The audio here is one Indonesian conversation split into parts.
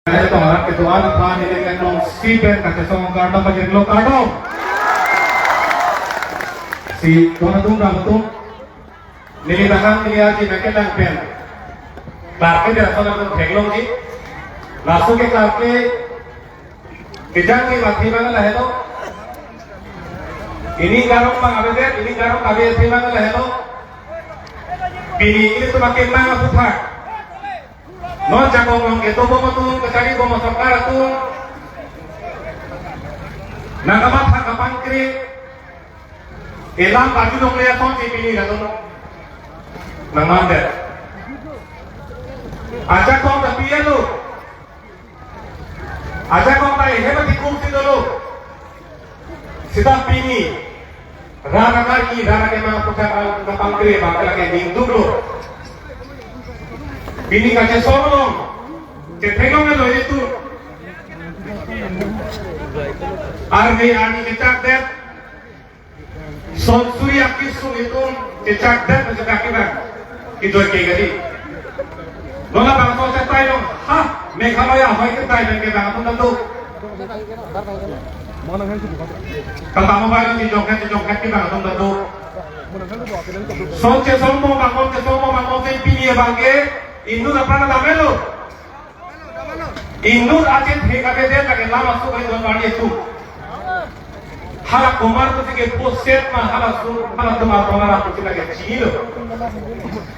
Ito ang ketuaan ng paniligan ng Stephen Kakasong Karno Majirlo Karno. Si Donatong Ramotong nilitakan nilihaji nakelang pen. Clarke de rasonan ng technology. Laso ke Clarke kijang ke mathiman lahelo. Ini garong mangabede, ini garong kabe thiman lahelo. Pili ini tumakin mga puthak. No jakong long ito bomo tung kecari bomo sokar tung nagamat hakapan kiri ilang baju dong lihat tong si pini dah tuh namande aja kong tapi ya lu aja kong tay hebat dikumsi dulu sida pini rana kaki rana kemang pusat kapang kiri bakal lagi dinduk lu ini kaca sorong, ketengok nggak itu, army kecak deh, sonsuri akisun itu kecak deh macam kaki bang, itu kayak gini, nolah bang so setai dong, hah, mereka mau ya, baik setai dan kita pun tentu, kalau kamu bayar di joget kita pun tentu, sonce somo bangun pilih bangke. Indur apa nama lo? Indur aja theka bede lagi lama suka itu orang itu. Halak komar tu tiga poset mah halak tempat orang tu lagi cilo.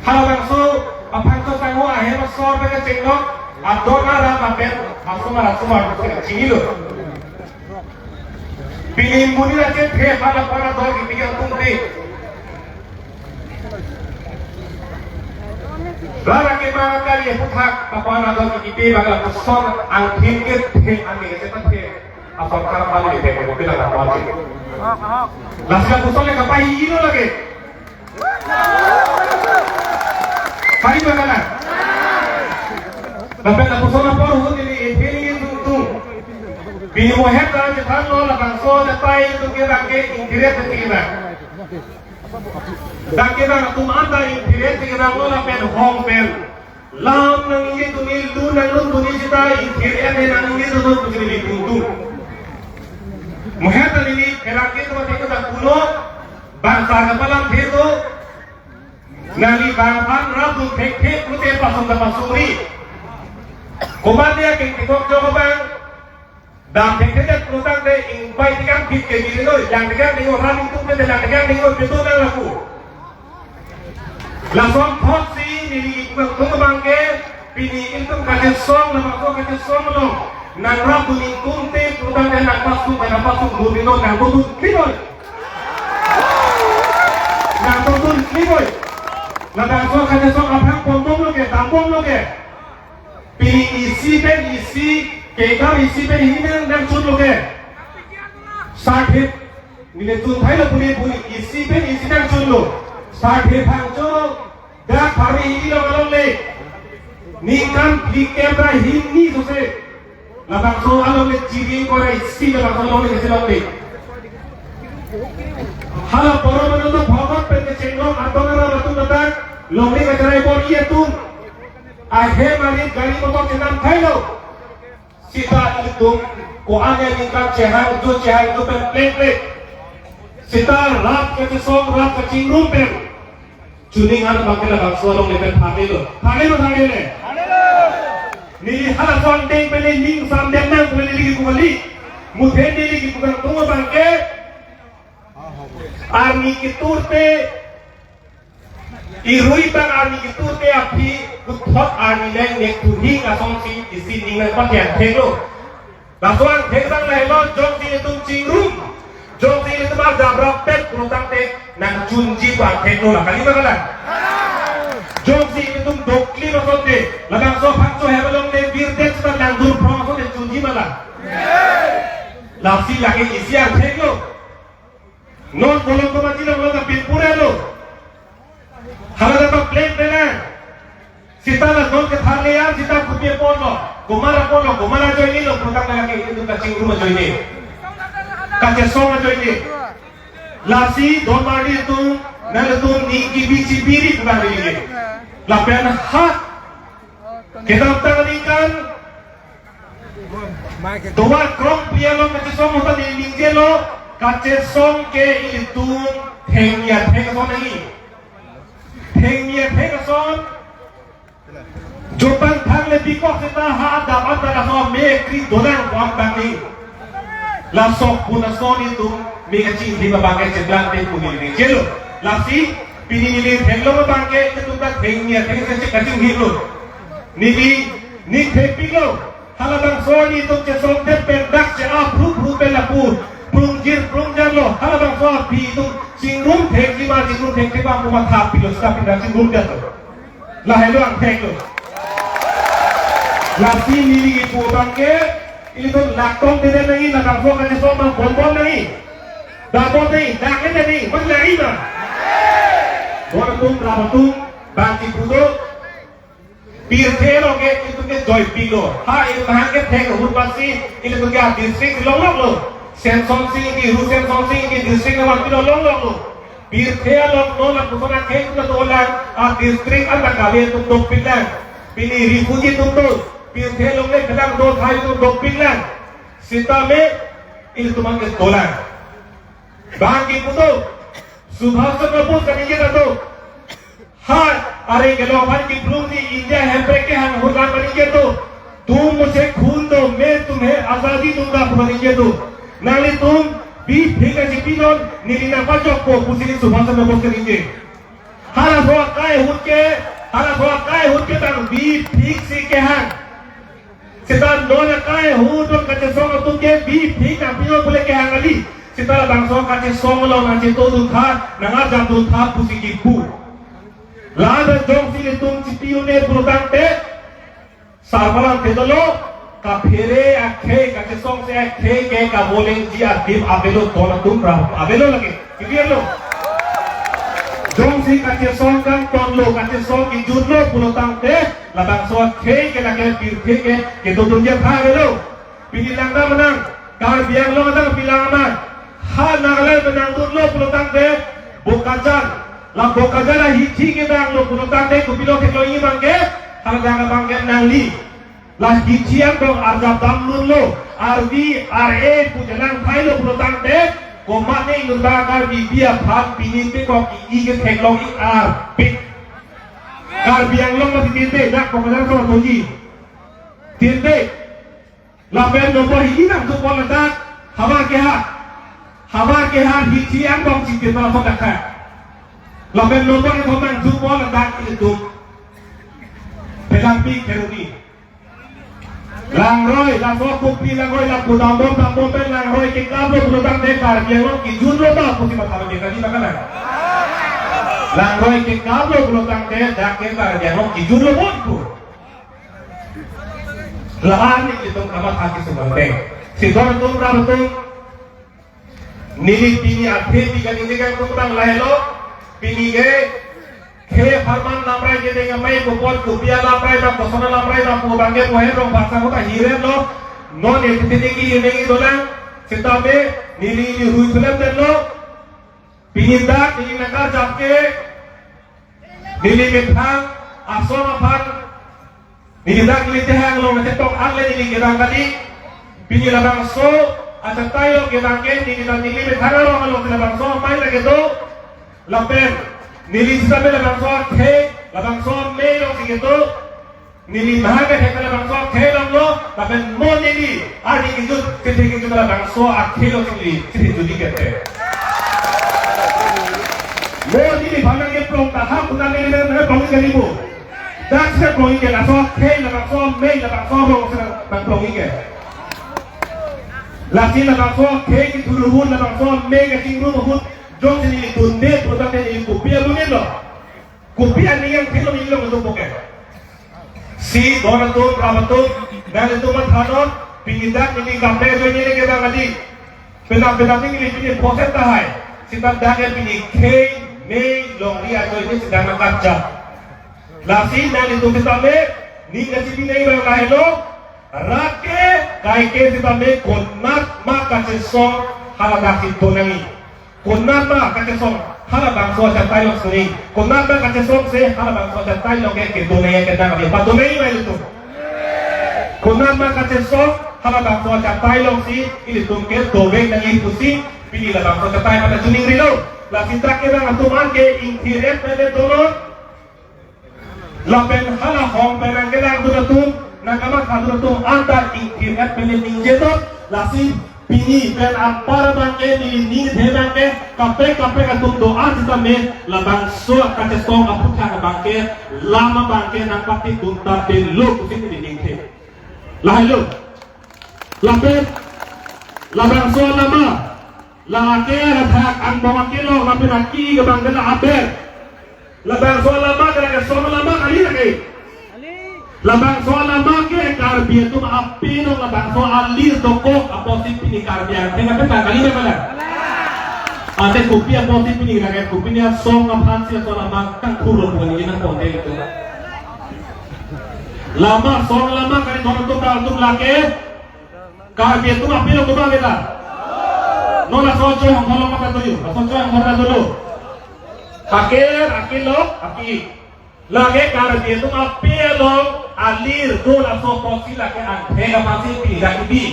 Halak bangsu apa itu sangu ahem sor bege cengok ador nara mapen asumar tu lagi cilo. Pilih muni aja thek halak orang dor gitu yang tunggu. Lara ke mga kali puthak kapan atau kiti bagal kusor ang tingkit ting ani ke sepatke apa karapan di teh mobil ada kuat. Lasga kusor le kapai ino lagi. Pai bagala. Dapat na kusor na por hu ni ini tung. Bini mohet na jetan lo la bangso na pai tu kira ke ingret kira. Dakina tumanda intiret kita ngolah pen hong pen lam nang ini tunil du nang lu tunil kita intiret nang ini tu tunil tuntu muhatan ini kerake tu mati kita kuno bangsa kepalang itu nali bangsan rabu tek pute pasung pasuri komandia ke tikok joko bang dan tek protang de invite kan kit ke diri lo yang dekat dengan orang itu ke dalam dekat dengan betul nang laku langsung thosi nili tung bangke pini itu kasih song nama aku kasih song lo nang rabu lingkung te protang de nang pasu mudino nang tutun klimoy nang langsung kasih song apa pondong lo ke tampong lo ke pini isi kekar isi pe ini nang chun lo ke sakit nile tun thai lo puni isi nang chun lo sakit hangco dah hari ini lo le nikan kamera ini tu se labang so alo le ciri ko isi labang so le se le hala poro mano to bhagat pe chenglo adonara batu datak longni ka jarai bor ye tu ahe mari gari motor chenam thai lo sita itu ko ane nikan chehang itu plate sita rat ke song rat ke chingrum pe Juningan bakal bang suarong level thane lo le ni hala sondeng pele ning samdem nang pele ligi kumali muthe ni ligi kukan tungo bangke army kiturte irui bang army kiturte api kuthot army nang nek tuhi asong si isi ning nang pan yan thelo baswan thebang lehlo jong si tung chingrum jong si itu bang jabrok pet kurutang te nang junji bang thelo la kali bagalan jong si itu dokli maksudnya labang so fakso hebalong ne birdet sudah nang dur promoso de junji malah lapsi lagi isi ang thelo non bolong ko mati lo la pinpura lo hala da plane dena sita la non ke thale ya sita kupie pono kumara join ni lo kurutang lagi itu ka chingrum join ni kache song join ni lasi don mari tu nang tu ni ki bici biri bukan ni lapian hak kita tangani kan Dua krong pria lo kace song uta ni mingje lo kace song ke itu thengnya theng son Jopan thang le bikok seta ha dapat pada so me kri donang wang bang ni la sok puna son itu me kecil di bagai ceblang te puni ni jelo la si pini ni theng lo bangke itu ta thengnya theng se kacing hi lo ni thepi lo hala bang so ni tu ce song te pendak ce a pru pe la pu prung jar lo hala bang so pi tu singrum theng ki ma singrum theng ke ba mu ma thap pi lo sta pi da singrum jar lo la hello ang theng lo Lasi nili ibu bangke itu lakong tidak lagi nak aku kasih soal bonbon lagi, dapot lagi, daknya lagi, mana lagi mah? Boratung, rabatung, bangki pudo, pirtelo ke itu ke joy pilo, ha itu bahkan ke huruf pasti itu ke distrik long lo, sensong sing di rusen song sing di distrik nama pilo long lo, pirtelo nolak pusona ke itu tu orang distrik anda kalian untuk pilang, pilih rifuji tuntut. Pirte लोग ने खिलाफ दो थाई तो दो पिगलन सीता में इन तुम के तोला बाकी पुतो सुभाष चंद्र बोस करेंगे ना तो हाँ अरे गलोबान की प्लूनी इंडिया हेम्पे के हम हुर्गा करेंगे तो तुम मुझे खून दो मैं तुम्हें आजादी दूंगा करेंगे तो नाले तुम भी ठीक है जिपिनों नीलिना पाचों को पुसिनी सुभाष चंद्र बोस करेंगे हरा सोआ काय हुट के तंग भी ठीक सी के हैं Kita nona kai hudon kace songo tuke bi ठीक ना पियो बोले के hangali kita bangso kace songo lo nanti to dun tha nanga jam dun tha pusi ki pu la de jong si tum cipiu ne protante sarmalan pedalo ka phere akhe kace song se akhe ke ka bolen ji adim abelo tona tum ra abelo lage clear lo jong si kace song kan ton lo kace song ki jun lo protante labang so ke lagi pirke ke to dunia phare lo pinilang na menang kar biang lo menang pilang aman ha nagalay menang dun lo pulutang de bokajan la hithi ke dang lo pulutang de kupilo ke lo imang ke halagang bangke nang li la hithian dong arjab dam lun lo arbi ra pujalang phai lo pulutang de ko mane ngunda kar bibia phat pinin pe ko ki ke thek lo i ar pik Kar biang long masih tinte, dak pokoknya sama toji. Tinte, lapen nomor ini nak tu pun letak, haba ke hat hiti ang bang cipta malah tak kah. Lapen nomor itu nak tu pun letak itu, pelampi keruni. Langroy, langro kupi langroy, langku dambong pen langroy ke kablo letak dekar biang long kijun lo tak putih masalah kita ni bagaimana? Langroy ke kablo belotang teh dak ke bar dia hok kijun lo bonku lahan itu kamat hati sebante si don tum rabatung nili pini athe tiga ni kan kurang lahelo pini ge ke farman namrai ke dengan mai kopot kupia namrai na kosona namrai na pu bange pohe rong bahasa hota hire lo non ekte ki yenegi dolang sitabe nili hui film den lo Pinindak ini nakar japke nili mithang asong aphan nilindak nili tehang lo nate tok ang le nili gedang kali pini labang so acha tayo gedang ke nili mithang lo lo labang so mai lage do lapen nili sabe labang so ke labang so me lo ke do nili mahaga ke labang so ke lo lapen mo nili ari kijut ke labang so akhe lo nili judi kete More ini banyak yang pelong tahap bukan ini mereka pelong ke ribu. Dak saya pelong ke langsung kei langsung mei langsung pelong saya pelong ke. Lagi langsung kei ke turun langsung mei ke tinggal hut jom sini tunde produk ini kopi apa ni lo? Kopi ini yang kilo ini lo untuk bukan. Si orang tu berapa tu dan itu mathanon pindah ini gambar ini kita ngadi. Penam ini pilih proses tahai. Kita dah pilih kei Mei long dia tu ini sedang nakacak. Lasi dan itu kita me ni kasi pinai bayo kahelo rake kai ke kita me konat ma kasi song halaga kita nangi. Konat ma kasi song halabang so sa tayo sini. Konat ma kasi song se halabang so sa tayo ke kita nangi kita nangi. Patunay ba itu? Kunan maka cesok haba bangso capai long si ini tungke dobeng dan ipusi pilih lah bangso capai pada tuning rilo lah kita kira ngatuman ke ingkiret pada turun lah ben hala hong perang kelang duratum nakama kaduratum anda ingkiret pada ningjetot lah si pini ben ampara bangke ni bangke kape katum doa kita me lah bangso kacesong aputha bangke lama bangke nang pati tuntar belu kusin di ningke lalu lapet labang so lama la akhir hak ang bawa kilo lapet aki ke bangkala aber labang so lama kaya so lama kali lagi labang so lama ke karbi itu api no labang so alir toko aposip ini karbi tengah peta kali mana ada kopi aposip ini lagi kopi ni song apa sih so lama kan kurang bukan ini nang konten itu lama song lama kali tonton lagi karbi itu apa yang kita kita nona sojo yang kalau mata tuju sojo yang mana dulu akhir lo aki lagi karbi itu apa lo alir do la so posi lagi angke apa sih pilih bi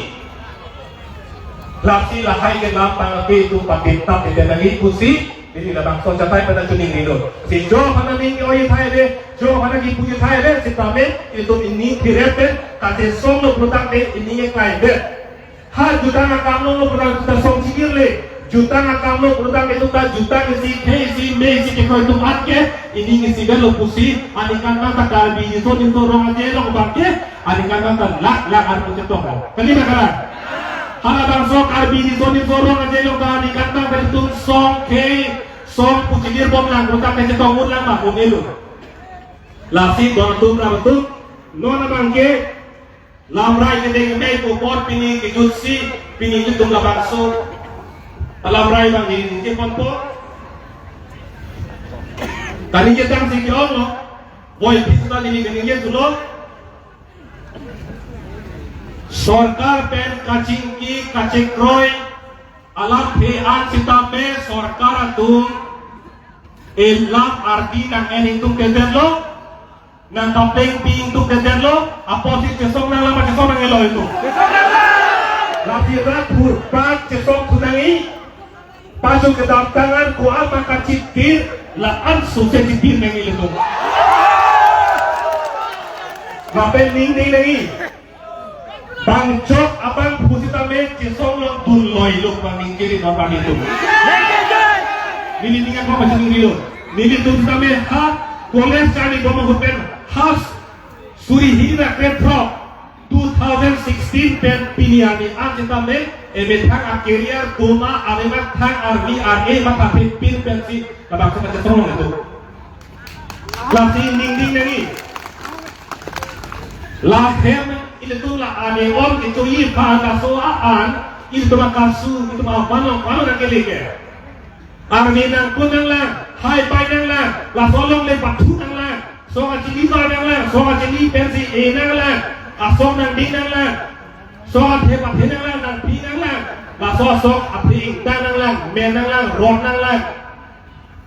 lasi lahai ke lampang itu patita tidak lagi pusi ini lah bangsa capai pada tuning itu si jo mana ning oi thai de jo mana ki puji thai de si tame itu ini kiret de kate song lo prutang de ini yang lain de ha juta ngakam lo prutang kita song sikir le juta ngakam lo prutang itu ta juta ngisi ke si me si ke itu mat ke ini ngisi lo pusi anikan kata kalbi itu rong aja lo bangke anikan kata lak arpu cetok kali makaran hala bangso kalbi itu rong aja lo anikan kata itu song ke song pujilir bom lang prutang ke cetok lang mah pemilu lasi dontum rabatum nona bangke lamrai ngedeng me ko bor pini ke jutsi pini itu la bangso lamrai bang ini ponpo tani jetang si ono boy pista ini gengge tulo सरकार pen kacingki kacikroy alam pean citame सरकार तुम elam arti nang ening tum keterlo nang kapeng ping tum keterlo aposit cesong nang lama cesong nang elo itu lapirat hurpat cesong kunangi pasuk ke dalam tangan kuat maka citir laan sukses citir nang itu ngapain ning lagi bangcok abang pusitame cesong yang tuloy lo paning kiri nomor itu nililingan ko macam nilo nili pusitame ha koles kali gomo hupen has surihira petro 2016 pen piniani anjitame emetang akhirnya tuma aremat thang armi RA mata pin pensi tabang sa cesong itu lasi ning nani lahem itu lah ane om itu ipa kasuaan itu makasu itu mau panong nak kelike arni nang kunang lah hai pai nang lah la solong le patu nang lah so acili pa nang lah so acili pensi e nang lah asong nang di nang lah so athe pathe nang lah nang pi nang lah la so apri ingta nang lah men nang lah ron nang lah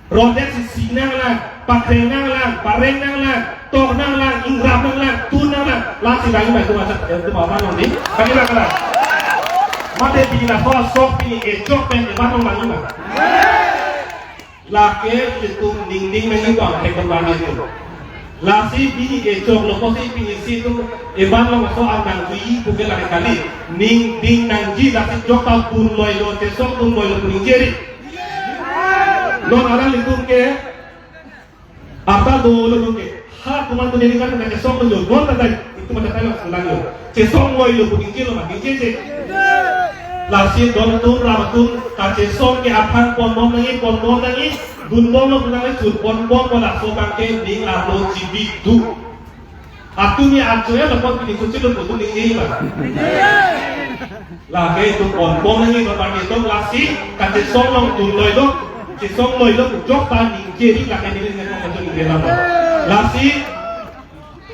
ron dek si nang lah pathe nang lah pareng nang lah tok nang lang ingrap nang lang tun nang lang lasi lagi mai tu macam itu mau mana ni kali lah kalau mate bila kau sok ini ejok pen mana mana mana laki itu ding mengi kau hektar banyak itu lasi bini ejok lokos ini bini situ eban lo masuk angkang kui bukan lagi kali ding nangji lasi jok tau tun loy lo tesok tun loy lo kuning jeri non orang itu ke apa dulu ke ha kuman tu jadi kan nak cesong lo gol tadi itu macam tadi lang lo cesong lo itu pun kilo mah kece lasi don tu ramatun cesong ke apan pon bom lagi gun bom lo pun lagi gun pon bom pada so bangke ding lo cibi du atunya ya lepas ini kunci lo pun ding ini mah lagi itu pon bom lagi lepas itu lasi cesong lo tu lo itu cesong lo itu jok tadi jadi lagi ini dengan macam ini lama lasi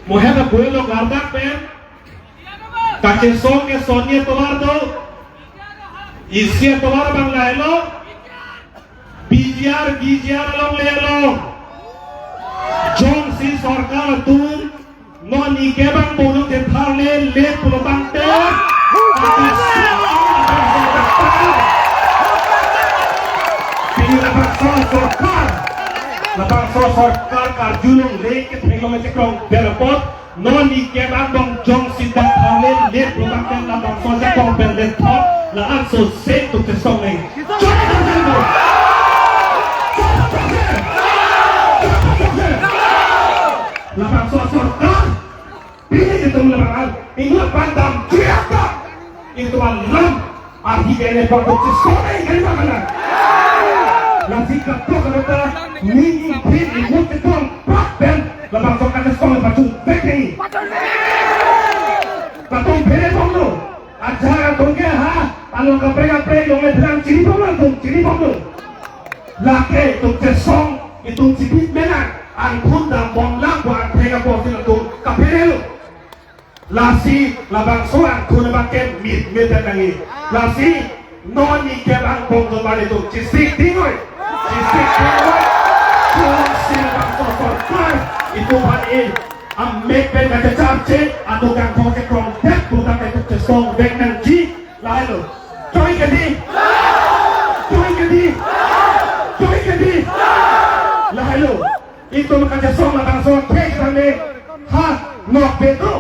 mohon abuelo gardak pen kacesong ke sonia tovar do isi tovar bang laelo bijar long laelo jong si sarkar tum noni kebang bolong den thale le pulotang te Labang sorkar karjulung le ke kilometer krong berpot noni kebang bong jong sidang thale le pulotang te labang sorkar kong berden thot la anso se tu te songai labang sorkar ini itu lebaran ini pandang siapa itu alam arti kene bangku sore kali mana nanti kapok kata ini ini mesti tuang paten labang sorkar sekolah baju bekei patong bere banglo aja tongke ha alo kapre yang ledang ciri banglo lake tung song itu cipit benar angkun dan bonglang buat mereka buat itu kapel lasi labang soan kuna baken mit dan nangi lasi noni kebang bonglo balik itu cisik tingoi labang sosor itu hari amek ben kata capce atau gang kongke krong tek bukan itu cesong beng nangji lalu join kedi lalu itu makanya song labang song pek sana ha nok beto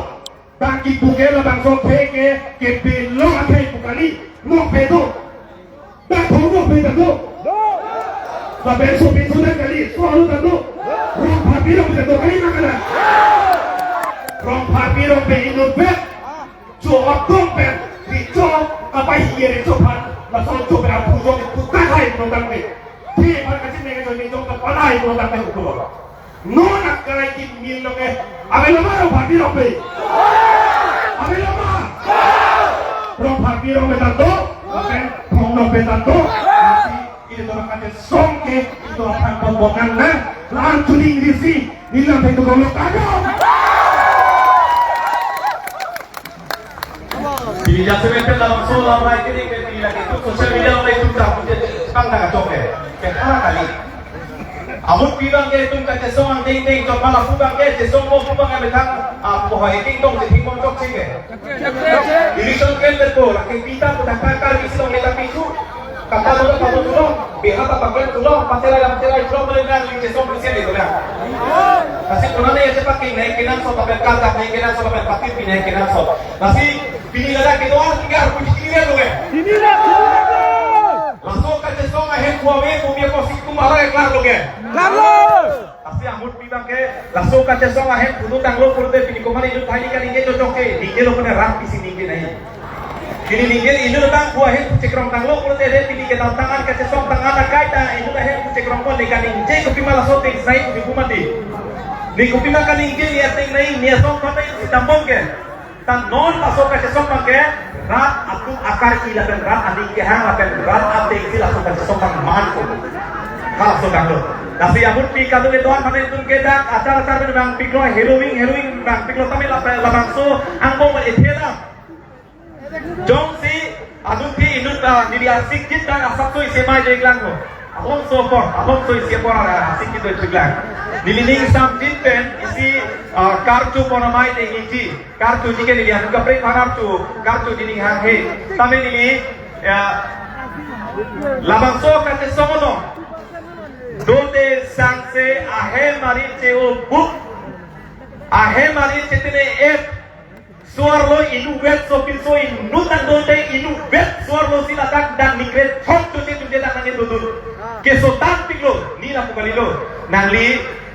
bagi buke labang song pek ke belong akai bukali nok beto tak tahu nok beto labang song beto dan kali soal beto rong papirong beto kali makana rong papirong be inut bet cuok dompet dicok apa hiere coban langsung coba aku jom putar hai program be di mana sih mereka jadi jom kepala hai program be ukur nona kala ki milo ke abelama ro bhabiro pe abelama ro bhabiro me tanto akan phongno pe tanto ini to makane songke itu akan pembokan na lan tuning risi nila pe to golok kado ini jasa meter dalam solar right ini ke lagi itu sosial media mulai tukar sepang tengah coke ke kali amut bilang ke tung ka cesong ang ting jom malah pubang ke cesong mo pubang ang betang pohon ting tong ting mong cok sing ke ini song ken betul laki pita putak kakar bisong neta pisu kata dulu patut dulu biar apa pakai dulu pacerai dulu melenggang di cesong bersih itu ya masih kuna ne cepat king naik kinan so pakai kata naik kinan so pakai patit naik kinan so masih bini lada kita orang tinggal puji dia tu kan ini dah langsung ke cesong ahen kuawe kubia kosik kumara eklar tu kan pasti amut bibang ke langsung ke cesong ahen kudu tanglo kurte bini kumara itu tadi kan ini cocok ke ningge lo kena rak isi ningge naik ini ningge itu tang kuahen cekrong tanglo kurte deh bini kita tangan ke cesong tangan kaita itu ahen cekrong pun dekat ningge kupi malah soting saya kupi kumati ni kupi makan ningge niat ting naik niat song kata itu tampung ke tan non masuk ke cesong pakai rat aku akar ilakan rat adik ke hang akan rat adik ke langsung ke cesong pang manko kalau sudah tu tapi amut pi kadu itu an mana itu kedak acar bang piklo heroing bang piklo kami labang so angkong berithera jong si adun pi inut diri asik kita asap tu isema jenglang ko abong so isema asik kita jenglang nilining samtin pen isi kartu ponamai tengi kartu jike nili anu kapre kartu jining hang he tame nili labang so kate somono dote sangse ahe mari cheo buk ahe mari chetine et suarlo inu wet so pinso inu tan dote inu wet suarlo silatak dan nikret chok tuti tak nani dudul kesotan piklo nila pukalilo nangli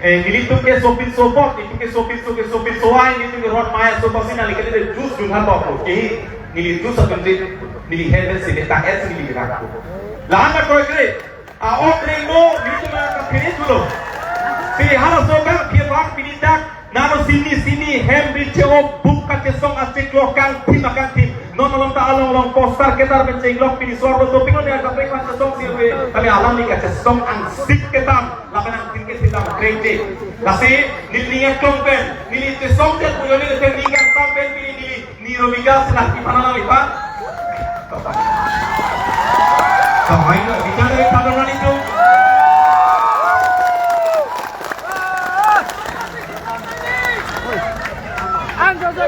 nilitung ke sopin sopok itu ke sopin soai itu ke rot maya sopok sini nali kali jus jungan bapuk nilitu sebentar nili heaven sini tak es nili gerak lama kau kiri okring mo nilitu mana kiri dulu si halo sopeng pirak pinidak nano sini hem bicara buka kesong asik lokal tim akan tim non tak along poster kita mencenglok pilih suara toping dengan kapal kan kesong sih tapi alam ni kat kesong ansik kita lapan angkin kita kerja tapi nilainya kompen nilai kesong dia punya nilai terlihat sampai nilai niromiga selah di mana lagi pak kau ini bicara dari padoran itu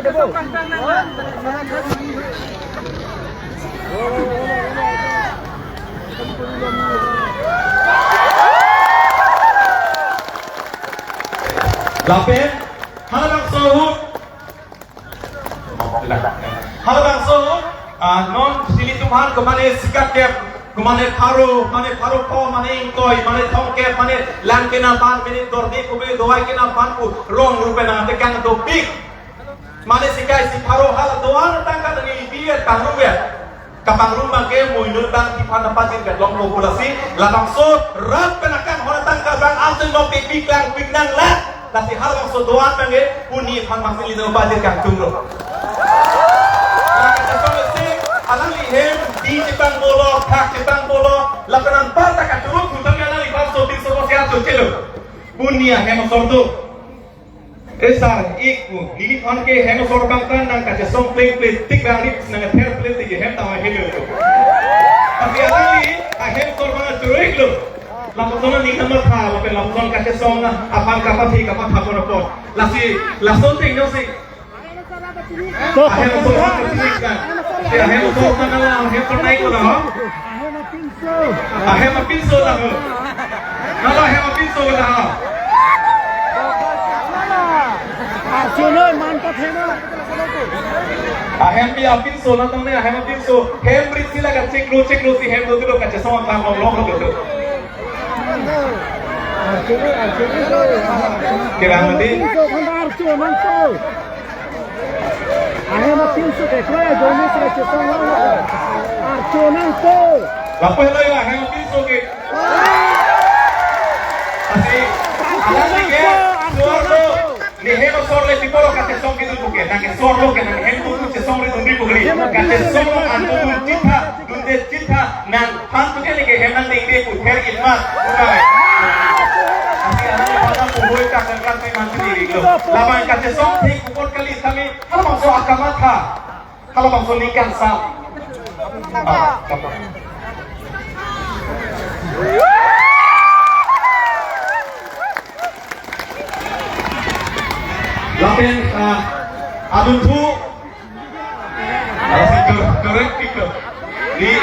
Lapin, halabang suhut. Halabang suhut. Non sili tumhan kemana sikat kep, kemana paru po, mana ingkoi, mana tongkep, mana langkena pan, mana dordi kubi doai kena panku, rong rupena tekan topik. Mana sikai si paru hal doan tangka dengan biar tanggung ya. Kapang rumah ke muinul bang tipan dapatin kat long populasi, labang suhut rat penakan orang tangka bang asin mau pik nang lah. Tapi hal yang sedoan bangge puni pan masin lino badir kang tungro. Kata solusi alang lihem di Jepang bolo, tak Jepang bolo, lapanan parta katurut kutangnya nali palsu di semua seatu celo. Punia hemo sordo. Esar iku nili pan ke hemo sorbangkan nang kaca song play tik bang lip nang ter play tik hem tawa helo. Tapi alang li hem sorbang turik lo. Langsung ni kamar tha, lapen langsung kaca song na apang kapat hi kapat hapon apon. Langsung ting no si. Ahem sorbang tertinik kan. Ahem sorbang na lang, ahem pernai ko na ho. Ahem pinso na ho. Nala ahem pinso na ho. Arjuna mantap hena. Ahem pinso na tong ne ahem pinso. Hem brit sila ka ceklo si hem do dilo kaca song tang long lo. Kira nanti. Lapo hello ya, hemo pinso ke. Así, alami ke, sordo, ni hemo sorle tipolo kate song kitu buke, nake sordo ke nake hemo tu se song ritu ribu geli, kate song antu cita, dunde cita, nan pantu ke nake hemnan tinggi pu, her ilmat, urai. Así alami pada puhoi kakang kakang mantu diri lo. Lapan kate song tik ukor kali kami, kalau bangso akamata, kalau bangso nikah sam. Lapin adun tu correct di